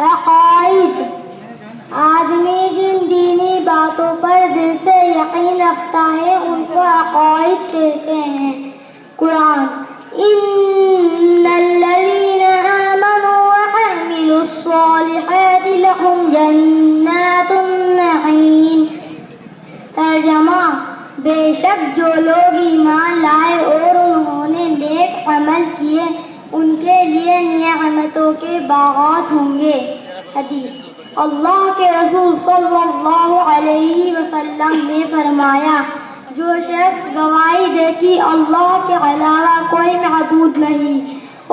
عقائد. آدمی جن دینی باتوں پر دل سے یقین رکھتا ہے ان کو عقائد کہتے ہیں. قرآن: ان الذین آمنوا وعملوا الصالحات لهم جنات النعیم. ترجمہ: بے شک جو لوگ ایمان لائے اور انہوں نے نیک عمل کیے ان کے لیے نعمتوں کے باغات ہوں گے. حدیث: اللہ کے رسول صلی اللہ علیہ وسلم نے فرمایا: جو شخص گواہی دے کہ اللہ کے علاوہ کوئی معبود نہیں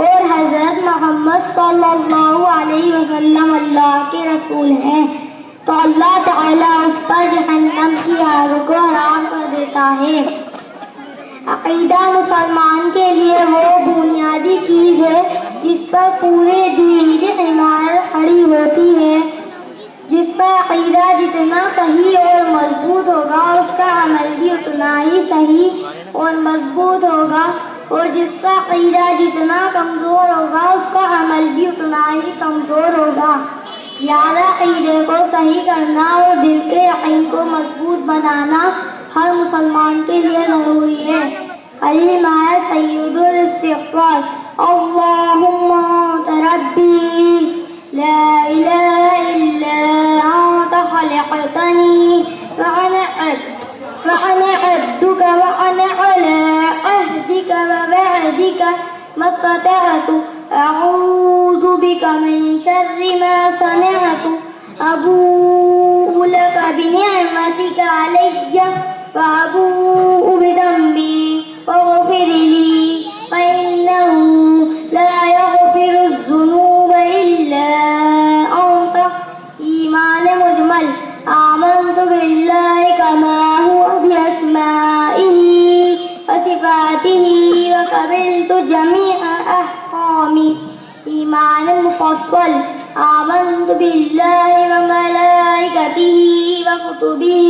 اور حضرت محمد صلی اللہ علیہ وسلم اللہ کے رسول ہیں تو اللہ تعالیٰ اس پر جہنم کی آگ کو حرام کر دیتا ہے. عقیدہ مسلمان کے لیے وہ بنیادی چیز ہے جس پر پورے دین کی عمارت کھڑی ہوتی ہے. جس کا عقیدہ جتنا صحیح اور مضبوط ہوگا اس کا عمل بھی اتنا ہی صحیح اور مضبوط ہوگا، اور جس کا عقیدہ جتنا کمزور ہوگا اس کا عمل بھی اتنا ہی کمزور ہوگا. لہذا عقیدے کو صحیح کرنا اور دل کے یقین کو مضبوط بنانا ہر مسلمان کے لیے ضروری ہے. کلمہ سید الاستغفار: اللہم انت ربی لا الہ الا انت خلقتنی وانا عبدک وانا علی عہدک ووعدک ما استطعت اعوذ بک من شر ما صنعت ابوء لک بنعمتک علی وابوء بذنبی فاغفر لی فإنه لا يغفر الذنوب إلا أنت. ایمان مجمل: آمنت بالله كما هو بأسمائه وصفاته وقبلت جميع أحكامه. ایمان مفصل: آمنت بالله وملائكته وكتبه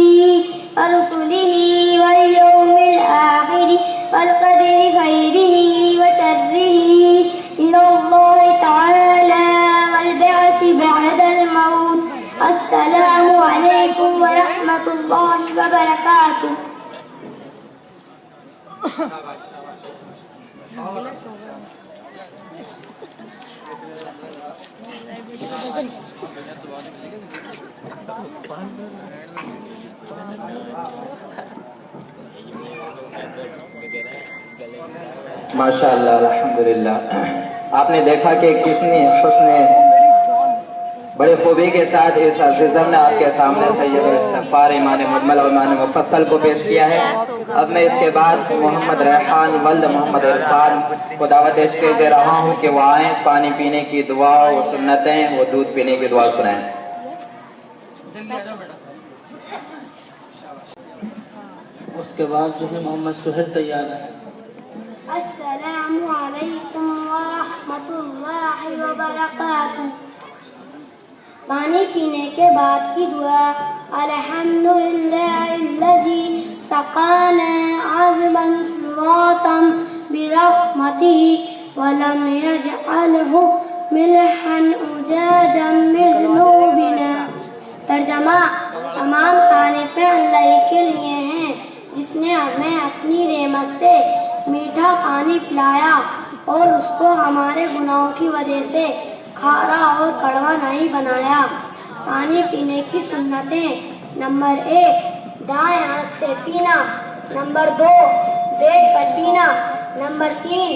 ورسله واليوم الآخر والقدر خيره وشره من الله تعالى والبعث بعد الموت. السلام عليكم ورحمة الله وبركاته. ماشاء اللہ، الحمدللہ. آپ نے دیکھا کہ کتنی حسن بڑے خوبی کے ساتھ اس عزیزم نے آپ کے سامنے سید الاستغفار ایمان مجمل اور ایمان مفصل کو پیش کیا ہے. اب میں اس کے بعد محمد ریحان ولد محمد عرفان کو دعوت پیش دے رہا ہوں کہ وہ آئیں، پانی پینے کی دعا و سنتیں، وہ دودھ پینے کی دعا سنائیں. اس کے بعد جو ہے محمد سہیل تیار ہے. السلام علیکم ورحمۃ اللہ وبرکاتہ. پانی پینے کے بعد کی دعا: الحمدللہ الذی سقانا عذبا فراتا برحمتہ ولم یجعلہ ملحا اجاجا بذنوبنا. ترجمہ: تمام تعریفیں اللہ کے لیے ہیں جس نے ہمیں اپنی رحمت سے میٹھا پانی پلایا اور اس کو ہمارے گناہوں کی وجہ سے کھارا اور کڑوا نہیں بنایا. پانی پینے کی سنتیں: نمبر 1 دائیں ہاتھ سے پینا. نمبر 2 بیٹھ کر پینا. نمبر 3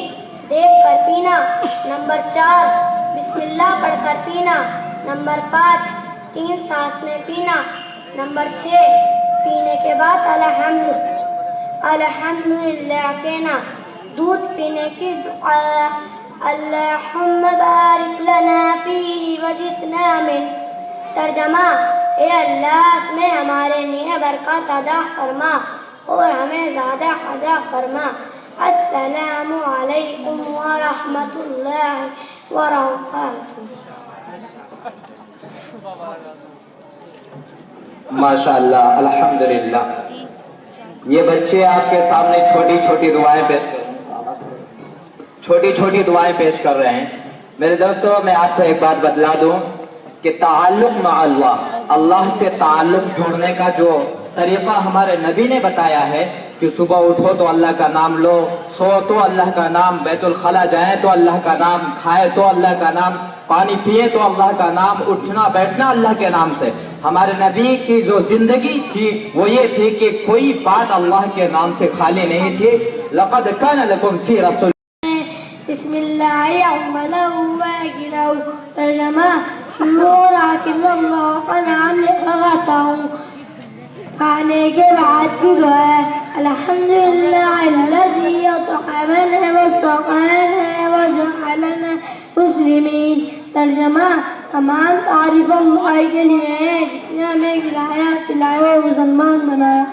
دیکھ کر پینا. نمبر 4 بسم اللہ پڑھ کر پینا. نمبر 5 3 سانس میں پینا. نمبر 6 پینے کے بعد الحمدللہ کہنا. دودھ پینے کی دعا: اللہم بارک لنا فیہ وزدنا من. ترجمہ: اے اللہ اس میں ہمارے لیے برکت عطا فرما اور ہمیں زیادہ عطا فرما. السلام علیکم ورحمۃ اللہ وبرکاتہ. ماشاءاللہ، الحمدللہ. یہ بچے آپ کے سامنے چھوٹی چھوٹی دعائیں پیش کر رہے ہیں. میرے دوستو، میں آپ کو ایک بات بتلا دوں کہ تعلق مع اللہ، اللہ سے تعلق جوڑنے کا جو طریقہ ہمارے نبی نے بتایا ہے کہ صبح اٹھو تو اللہ کا نام لو، سو تو اللہ کا نام، بیت الخلا جائیں تو اللہ کا نام، کھائے تو اللہ کا نام، پانی پیے تو اللہ کا نام، اٹھنا بیٹھنا اللہ کے نام سے۔ ہمارے نبی کی جو زندگی تھی وہ یہ تھی کہ کوئی بات اللہ کے نام سے خالی نہیں تھی۔ لقد کان لکم فی رسول بسم اللہ الرحمن ترجمہ شروع راکن اللہ کا نام لے کر آتا ہوں۔ کھانے کے بعد کی دعا ہے الحمدللہ الذی اطعمنا وسقانا وجعلنا مسلمین۔ ترجمہ تمام تعریف اللہ کے لیے ہے جس نے ہمیں کھلایا پلایا اور مسلمان بنایا۔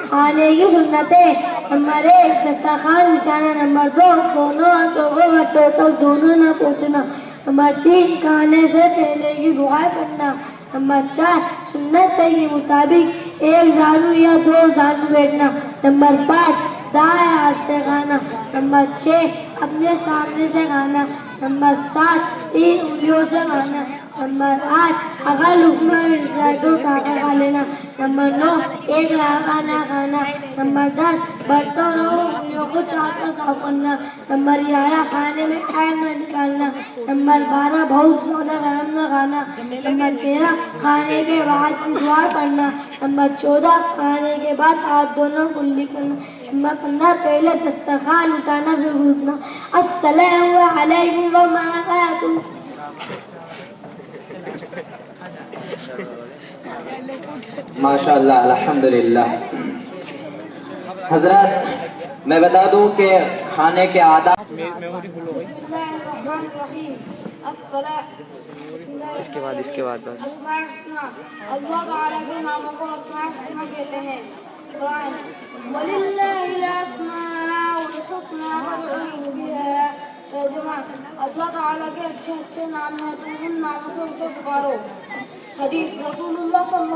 کھانے کی سنتیں: نمبر 1 دسترخوان بچھانا، نمبر 2 دونوں ہاتھوں کو بٹوں تک دونوں نہ پہنچنا، نمبر 3 کھانے سے پہلے کی دعا پڑھنا، نمبر 4 سنت کے مطابق 1 زانو یا 2 زانو بیٹھنا، نمبر 5 دائیں ہاتھ سے کھانا، نمبر 6 اپنے سامنے سے کھانا، نمبر 7 3 انگلیوں سے کھانا، نمبر 8 اگر لقمہ مل جائے تو کھا کھا لینا، نمبر 9 ایک لقمہ نہ کھانا، نمبر 10 برتن اور انگلیوں کو چاٹ کر صاف کرنا، نمبر 11 کھانے میں ٹائم نہ نکالنا، نمبر 12 بہت زیادہ گرم نہ کھانا، نمبر 13 کھانے کے بعد کی دعا پڑھنا، نمبر 14 کھانے کے بعد ہاتھ دھونا کلی کرنا، نمبر 15 پہلے دسترخوان اٹھانا پھر گھٹنا۔ السلام علیکم وبرکاتہ۔ ماشاءاللہ الحمدللہ۔ حضرات میں بتا دوں کہ کھانے کے آداب اس کے بعد بس اللہ تعالیٰ کے ناموں کو اسماء الحسنہ کہتے ہیں۔ قرآن وَلِلَّهِ الْأَسْمَاءُ الْحُسْنَىٰ فَادْعُوهُ بِهَا۔ ترجمہ اللہ تعالیٰ کے اچھے اچھے نام ہیں، تم ان ناموں سے اسے پکارو۔ حدیث رسول اللہ صلی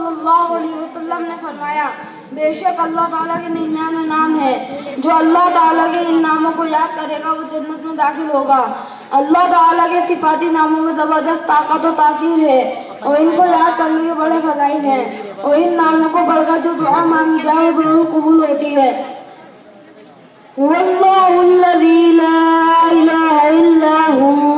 اللہ علیہ وسلم نے فرمایا بے شک اللہ تعالیٰ کے 99 نام ہے، جو اللہ تعالیٰ کے ان ناموں کو یاد کرے گا وہ جنت میں داخل ہوگا۔ اللہ تعالیٰ کے صفاتی ناموں میں زبردست طاقت و تاثیر ہے اور ان کو یاد کرنے کے بڑے فضائل ہیں، اور ان ناموں کو پڑھ کر جو دعا مانگی جائے وہ ضرور قبول ہوتی ہے۔ واللہ الذی لا الہ الا هو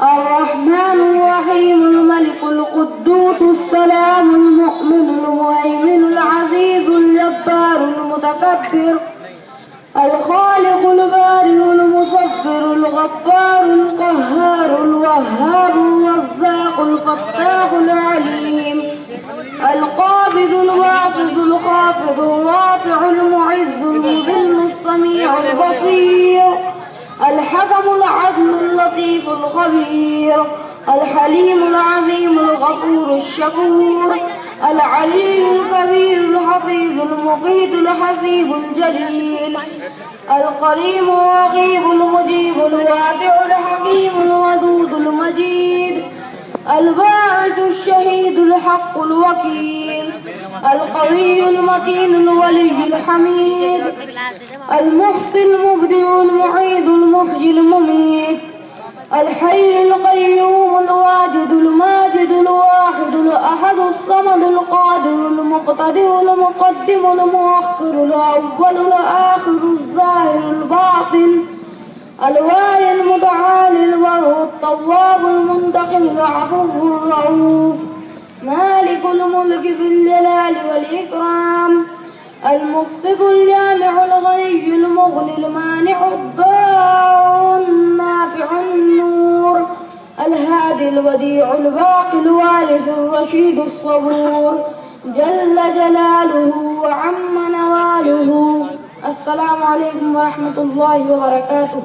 الرحمن الرحیم الملک القدوس السلام المؤمن المهيمن العزیز الجبار المتکبر الخالق البارئ المصور الغفار القهار الوهاب الرزاق الفتاح العليم القابض الباسط الخافض الرافع المعز المذل السميع البصير الحكم العدل اللطيف الخبير الحليم العظيم الغفور الشكور العلي الكبير الحفيظ المقيت الحسيب الجليل القريب الرقيب المجيب الواسع الحكيم الودود المجيد الباعث الشهيد الحق الوكيل القوي المتين الولي الحميد المحصي المبدع المعيد المحيي المميت الحي القيوم الواجد الماجد الواحد الأحد الصمد القادر المقتدر المقدم المؤخر الأول الآخر الظاهر الباطن الوالي المتعالي البر التواب المنتقم العفو الرؤوف مالك الملك ذو الجلال والإكرام المقسط الجامع الغني المغني المانع الضار النافع النور الهادي الوديع الباقي الوارث الرشيد الصبور جل جلاله وعم نواله۔ السلام علیکم ورحمۃ اللہ وبرکاتہ۔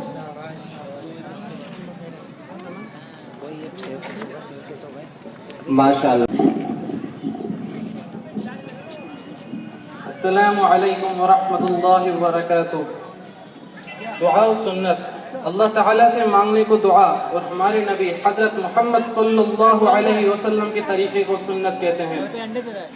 ماشاءاللہ۔ السلام علیکم ورحمۃ اللہ وبرکاتہ۔ دعا و سنت، اللہ تعالیٰ سے مانگنے کو دعا اور ہمارے نبی حضرت محمد صلی اللہ علیہ وسلم کے طریقے کو سنت کہتے ہیں۔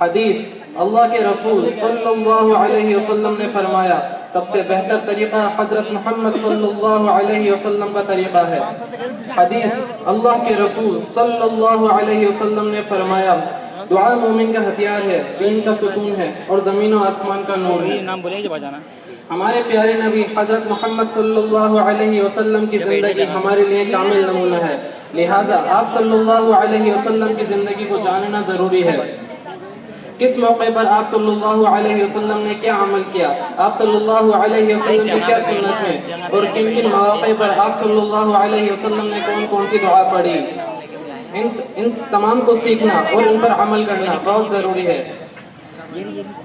حدیث، اللہ کے رسول صلی اللہ علیہ وسلم نے فرمایا سب سے بہتر طریقہ حضرت محمد صلی اللہ علیہ وسلم کا طریقہ ہے۔ حدیث اللہ کے رسول صلی اللہ علیہ وسلم نے فرمایا، دعا مومن کا ہتھیار ہے، دین کا ستون ہے اور زمین و آسمان کا نور ہے۔ ہمارے پیارے نبی حضرت محمد صلی اللہ علیہ وسلم کی زندگی ہمارے لیے کامل نمونہ ہے، لہٰذا آپ صلی اللہ علیہ وسلم کی زندگی کو جاننا ضروری ہے۔ کس موقع پر آپ صلی اللہ علیہ وسلم نے کیا عمل کیا، آپ صلی اللہ علیہ وسلم کی کیا سنت ہے، اور کن کن مواقع پر آپ صلی اللہ علیہ وسلم نے کون کون سی دعا پڑھی، ان تمام کو سیکھنا اور ان پر عمل کرنا بہت ضروری ہے۔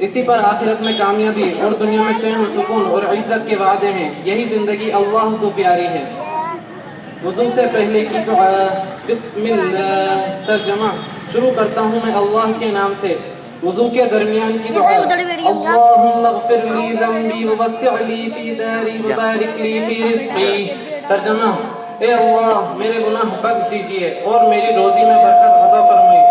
اسی پر آخرت میں کامیابی اور دنیا میں چین و سکون اور عزت کے وعدے ہیں۔ یہی زندگی اللہ کو پیاری ہے۔ وضو سے پہلے کی دعا، بسم اللہ۔ ترجمہ، شروع کرتا ہوں میں اللہ کے نام سے۔ وضو کے درمیان کی دعا، اللہم اغفر لی ذنبی ووسع لی فی داری وبارک لی فی رزقی۔ ترجمہ، اے اللہ میرے گناہ بخش دیجئے اور میری روزی میں برکت عطا فرمائیے۔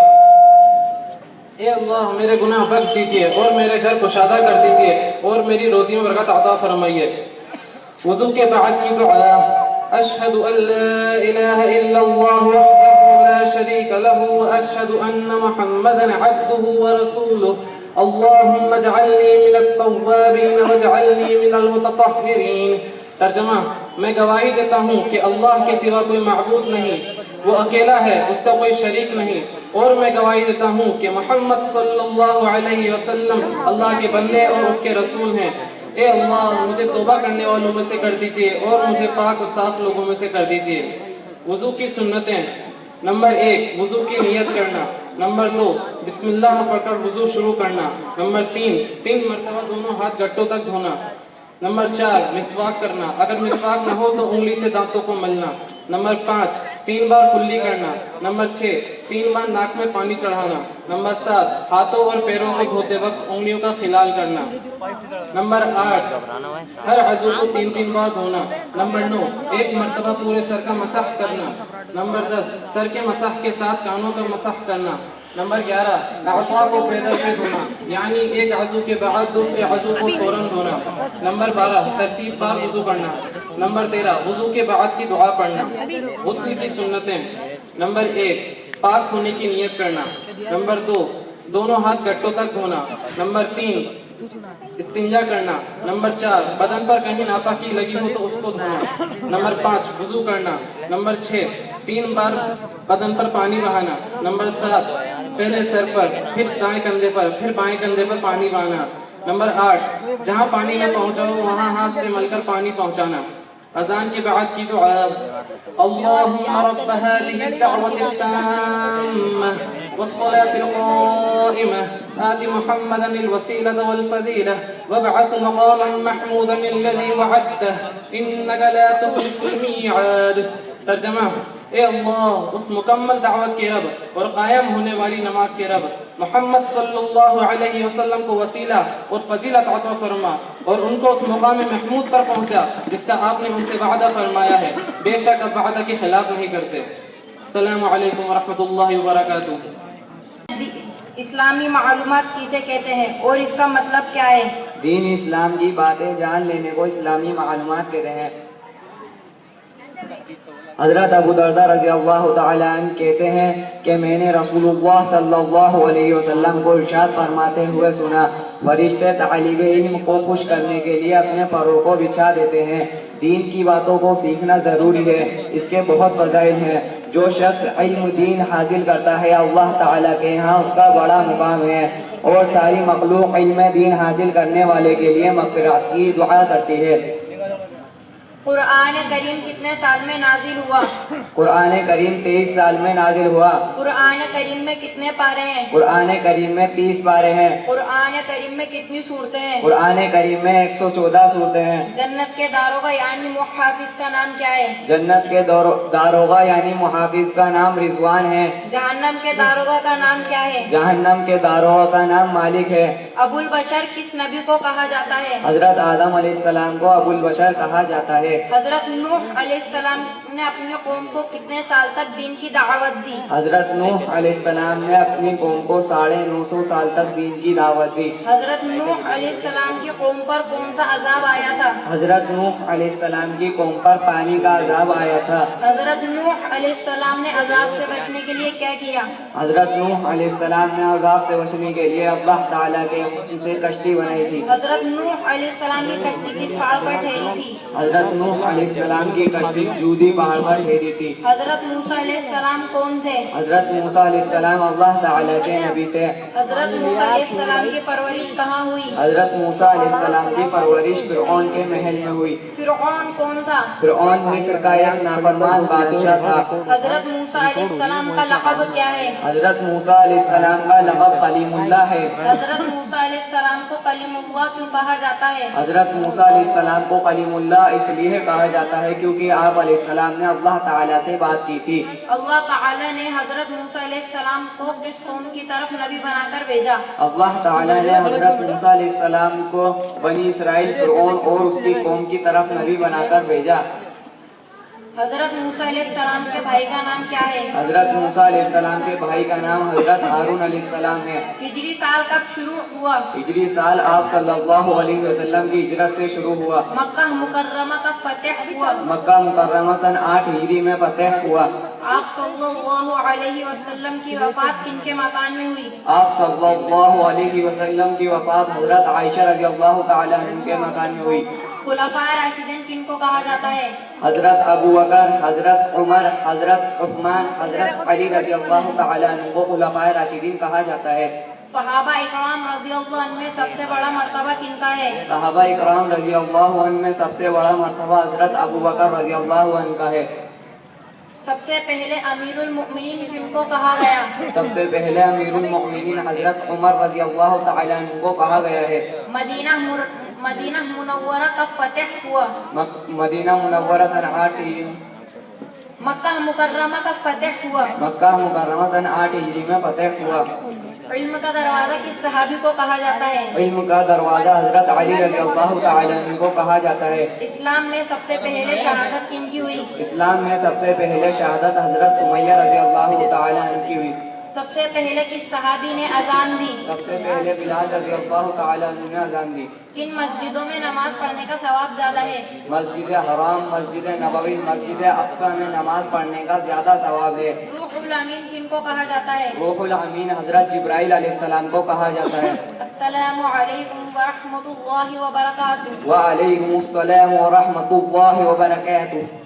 اے اللہ میرے گناہ بخش دیجئے اور میرے گھر کشادہ کر دیجئے اور میری روزی میں برکت عطا فرمائیے۔ وضو کے بعد کی دعا، اشہد ان لا الہ الا اللہ وحدہ لا شریک لہ واشہد ان محمدا عبدہ ورسولہ، اللہم اجعلنی من التوابین واجعلنی من المتطہرین۔ ترجمہ، میں گواہی دیتا ہوں کہ اللہ کے سوا کوئی معبود نہیں، وہ اکیلا ہے، اس کا کوئی شریک نہیں، اور میں گواہی دیتا ہوں کہ محمد صلی اللہ علیہ وسلم اللہ کے بندے اور اس کے رسول ہیں۔ اے اللہ مجھے توبہ کرنے والوں میں سے کر دیجئے اور مجھے پاک و صاف لوگوں میں سے کر دیجئے۔ وضو کی سنتیں، نمبر 1 وضو کی نیت کرنا، نمبر 2 بسم اللہ پڑھ کر وضو شروع کرنا، نمبر 3 مرتبہ دونوں ہاتھ گھٹوں تک دھونا، نمبر 4 مسواک کرنا، اگر مسواک نہ ہو تو انگلی سے دانتوں کو ملنا، نمبر 5 3 بار کلی کرنا، نمبر 6 3 بار ناک میں پانی چڑھانا، نمبر 7 ہاتھوں اور پیروں کو دھوتے وقت انگلیوں کا خلال کرنا، نمبر 8 ہر عضو کو 3 بار دھونا، نمبر 9 ایک مرتبہ پورے سر کا مسح کرنا، نمبر 10 سر کے مسح کے ساتھ کانوں کا مسح کرنا، نمبر 11 اعضاء کو پیدل پہ دھونا، یعنی ایک عضو کے بعد دوسرے عضو کو فوراً دھونا، نمبر 12 ترتیب بار وضو کرنا، نمبر 13 وضو کے بعد کی دعا پڑھنا۔ غسل کی سنتیں، نمبر 1 پاک ہونے کی نیت کرنا، نمبر 2 دونوں ہاتھ گھٹوں تک دھونا، نمبر 3 استنجا کرنا، نمبر 4 بدن پر کہیں ناپاکی لگی ہو تو اس کو دھونا، نمبر 5 وضو کرنا، نمبر 6 3 بار بدن پر پانی بہانا، نمبر 7 پہلے سر پر پھر دائیں کندھے پر پھر بائیں کندھے پر پانی بہانا، نمبر 8 جہاں پانی نہ پہنچا ہو وہاں ہاتھ سے مل کر پانی پہنچانا۔ اذان کے بعد کی دعا، اللہم رب هذه الدعوة التامة والصلاة القائمة آت محمدا الوسيلة والفضيلة وابعث مقاما محمودا الذي وعدته إنك لا تخلف الميعاد۔ ترجمہ، اے اللہ اس مکمل دعوت کے رب اور قائم ہونے والی نماز کے رب محمد صلی اللہ علیہ وسلم کو وسیلہ اور فضیلت عطا فرما اور ان کو اس مقام محمود پر پہنچا جس کا آپ نے ان سے وعدہ فرمایا ہے، بے شک اب وعدہ کے خلاف نہیں کرتے۔ السلام علیکم ورحمۃ اللہ وبرکاتہ۔ اسلامی معلومات کسے کہتے ہیں اور اس کا مطلب کیا ہے؟ دین اسلام کی باتیں جان لینے کو اسلامی معلومات کہتے ہیں۔ حضرت ابو دردہ رضی اللہ تعالیٰ عنہ کہتے ہیں کہ میں نے رسول اللہ صلی اللہ علیہ وسلم کو ارشاد فرماتے ہوئے سنا، فرشتے طالب علم کو خوش کرنے کے لیے اپنے پروں کو بچھا دیتے ہیں۔ دین کی باتوں کو سیکھنا ضروری ہے، اس کے بہت فضائل ہیں۔ جو شخص علم دین حاصل کرتا ہے اللہ تعالیٰ کے ہاں اس کا بڑا مقام ہے، اور ساری مخلوق علم دین حاصل کرنے والے کے لیے مغفرت کی دعا کرتی ہے۔ قرآن کریم کتنے سال میں نازل ہوا؟ قرآن کریم 23 سال میں نازل ہوا۔ قرآن کریم میں کتنے پارے ہیں؟ قرآن کریم میں 30 پارے ہیں۔ قرآن کریم میں کتنی صورتیں ہیں؟ قرآن کریم میں 114 صورتیں ہیں۔ جنت کے داروغہ یعنی محافظ کا نام کیا ہے؟ جنت کے داروغہ یعنی محافظ کا نام رضوان ہے۔ جہنم کے داروغہ کا نام کیا ہے؟ جہنم کے داروغہ کا نام مالک ہے۔ ابو البشر کس نبی کو کہا جاتا ہے؟ حضرت آدم علیہ السلام کو ابو البشر کہا جاتا ہے۔ حضرت نوح علیہ السلام نے اپنی قوم کو کتنے سال تک دین کی دعوت دی؟ حضرت نوح علیہ السلام نے اپنی قوم کو 950 سال تک دین کی دعوت دی. حضرت نوح علیہ السلام کی قوم پر کون سا عذاب آیا تھا؟ حضرت نوح علیہ السلام کی قوم پر پانی کا عذاب آیا تھا. حضرت نوح علیہ السلام نے عذاب سے بچنے کے لیے کیا کیا؟ حضرت نوح علیہ السلام نے عذاب سے بچنے کے لیے اللہ تعالیٰ کے حکم سے کشتی بنائی تھی. حضرت نوح علیہ السلام کی کشتی کس پہاڑ پر ٹھہری تھی؟ حضرت نوح علیہ السلام کی کشتی جودی پہاڑ پر ٹھہری تھی. حضرت موسیٰ علیہ السلام کون تھے؟ حضرت موسیٰ علیہ السلام اللہ تعالیٰ کے نبی تھے. حضرت موسیٰ علیہ السلام کی پرورش کہاں ہوئی؟ حضرت موسیٰ علیہ السلام کی پرورش فرعون کے محل میں ہوئی. فرعون کون تھا؟ فرعون مصر کا ایک نافرمان بادشاہ تھا. حضرت موسیٰ علیہ السلام کا لقب کیا ہے؟ حضرت موسیٰ علیہ السلام کا لقب کلیم اللہ ہے. حضرت موسیٰ علیہ السلام کو کلیم اللہ کیوں کہا جاتا ہے؟ حضرت موسیٰ علیہ السلام کو کلیم اللہ اس لیے کہا جاتا ہے کیونکہ آپ علیہ السلام نے اللہ تعالیٰ سے بات کی تھی. اللہ تعالیٰ نے حضرت موسیٰ علیہ السلام کو کس قوم کی طرف نبی بنا کر بھیجا؟ اللہ تعالیٰ نے حضرت موسیٰ علیہ السلام کو بنی اسرائیل فرعون اور اس کی قوم کی طرف نبی بنا کر بھیجا. حضرت موسیٰ علیہ السلام کے بھائی کا نام کیا ہے؟ حضرت موسیٰ علیہ السلام کے بھائی کا نام حضرت ہارون علیہ السلام ہے. ہجری سال کب شروع ہوا؟ ہجری سال آپ صلی اللہ علیہ وسلم کی ہجرت سے شروع ہوا. مکہ مکرمہ کا فتح ہوا؟ مکہ مکرمہ سن 8 ہجری میں فتح ہوا. آپ صلی اللہ علیہ وسلم کی وفات کن کے مکان میں ہوئی؟ آپ صلی اللہ علیہ وسلم کی وفات حضرت عائشہ رضی اللہ تعالیٰ عنہ کے مکان میں ہوئی. خلفائے راشدین کن کو کہا جاتا ہے؟ حضرت ابو بکر، حضرت عمر، حضرت عثمان، حضرت علی رضی اللہ تعالیٰ عنہ کو خلفائے راشدین کہا جاتا ہے. صحابہ اکرام رضی اللہ عنہ میں سب سے بڑا مرتبہ کن کا ہے؟ صحابہ اکرام رضی اللہ عنہ میں سب سے بڑا مرتبہ حضرت ابو بکر رضی اللہ عنہ کا ہے. سب سے پہلے امیر المؤمنین کن کو کہا گیا؟ سب سے پہلے امیر المؤمنین حضرت عمر رضی اللہ تعالیٰ عنہ کو کہا گیا ہے. مدینہ منورہ کب فتح ہوا؟ مدینہ منورہ سن 8 ہجری. مکہ مکرمہ کب فتح ہوا؟ مکہ مکرمہ سن 8 ہجری میں فتح ہوا. علم کا دروازہ کس صحابی کو کہا جاتا ہے؟ علم کا دروازہ حضرت علی رضی اللہ تعالیٰ عنہ کو کہا جاتا ہے. اسلام میں سب سے پہلے شہادت کن کی ہوئی؟ اسلام میں سب سے پہلے شہادت حضرت سمیہ رضی اللہ تعالیٰ عنہ کی ہوئی. سب سے پہلے کس صحابی نے اذان دی؟ سب سے پہلے بلال رضی اللہ تعالیٰ عنہ نے اذان دی. کن مسجدوں میں نماز پڑھنے کا ثواب زیادہ ہے؟ مسجد حرام، مسجد نبوی، مسجد اقصی میں نماز پڑھنے کا زیادہ ثواب ہے. روح الامین کن کو کہا جاتا ہے؟ روح الامین حضرت جبرائیل علیہ السلام کو کہا جاتا ہے. السلام علیکم ورحمۃ اللہ وبرکاتہ. وعلیکم السلام ورحمۃ اللہ وبرکاتہ.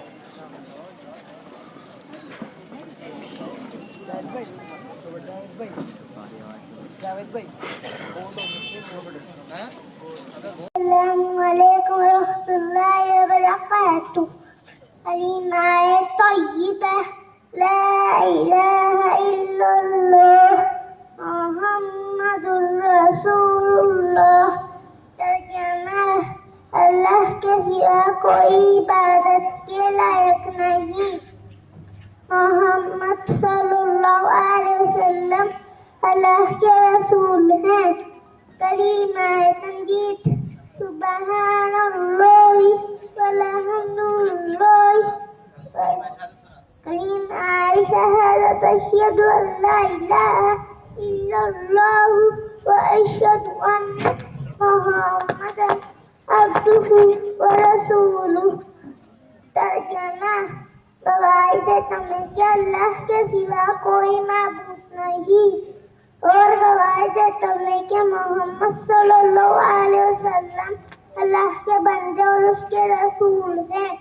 السلام علیکم ورحمۃ اللہ وبرکاتہ. کلمہ طیبہ لا الہ الا اللہ محمد رسول اللہ. ترجمہ: اللہ کے سوا کوئی عبادت کے لائق نہیں. محمد صلی اللہ علیہ وسلم اللہ کے رسول ہیں. کلمہ تنجید: سبحان اللہ والحمد للہ. کلمہ شہادت: اشہد ان لا الہ الا اللہ واشہد ان محمدا عبدہ ورسولہ. ترجمہ: گواہی دیتا ہوں کہ اللہ کے سوا کوئی معبود نہیں، اور گواہی دیتا ہوں کہ محمد صلی اللہ علیہ وسلم اللہ کے بندے اور اس کے رسول ہیں.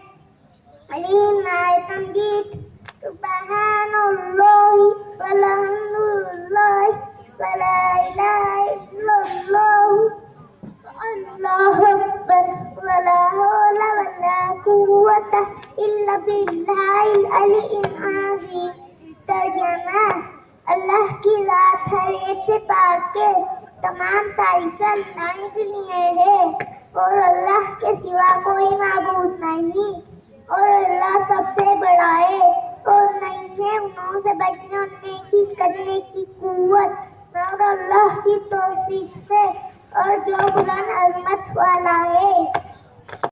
کلمہ تمجید: سبحان اللہ والحمد للہ ولا الہ الا اللہ اللہ اکبر ولا حول ولا قوة الا باللہ العلی العظیم. ترجمہ: اللہ کی ذات ہر ایک سے پاک ہے. تمام تعریفیں اللہ کے لیے ہے اور اللہ کے سوا کوئی معبود نہیں، اور اللہ سب سے بڑا ہے اور نہیں ہے انہوں سے بچنے اور نیکی کرنے کی قوت مگر اللہ کی توفیق سے، اور جو بلند عظمت والا ہے.